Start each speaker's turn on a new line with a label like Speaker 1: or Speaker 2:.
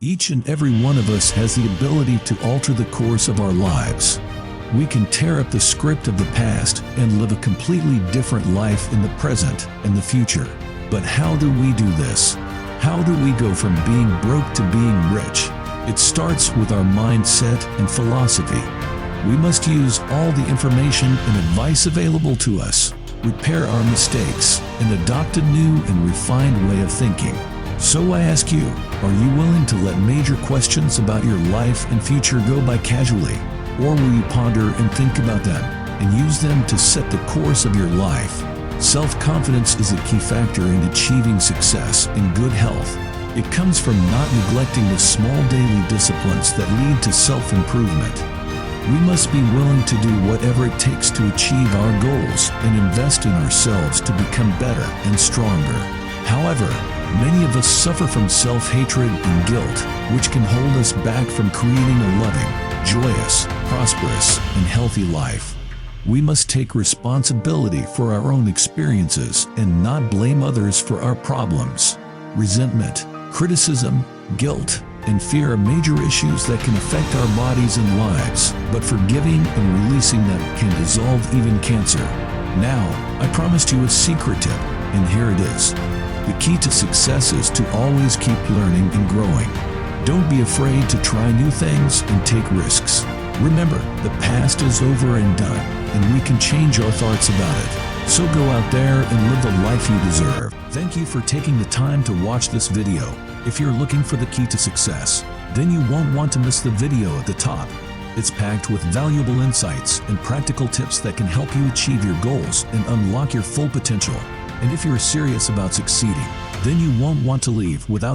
Speaker 1: Each and every one of us has the ability to alter the course of our lives. We can tear up the script of the past and live a completely different life in the present and the future. But how do we do this? How do we go from being broke to being rich? It starts with our mindset and philosophy. We must use all the information and advice available to us, repair our mistakes, and adopt a new and refined way of thinking. So I ask you, are you willing to let major questions about your life and future go by casually? Or will you ponder and think about them and use them to set the course of your life? Self-confidence is a key factor in achieving success and good health. It comes from not neglecting the small daily disciplines that lead to self-improvement. We must be willing to do whatever it takes to achieve our goals and invest in ourselves to become better and stronger. However, many of us suffer from self-hatred and guilt, which can hold us back from creating a loving, joyous, prosperous, and healthy life. We must take responsibility for our own experiences and not blame others for our problems. Resentment, criticism, guilt, and fear are major issues that can affect our bodies and lives, but forgiving and releasing them can dissolve even cancer. Now, I promised you a secret tip, and here it is. The key to success is to always keep learning and growing. Don't be afraid to try new things and take risks. Remember, the past is over and done, and we can change our thoughts about it. So go out there and live the life you deserve. Thank you for taking the time to watch this video. If you're looking for the key to success, then you won't want to miss the video at the top. It's packed with valuable insights and practical tips that can help you achieve your goals and unlock your full potential. And if you're serious about succeeding, then you won't want to leave without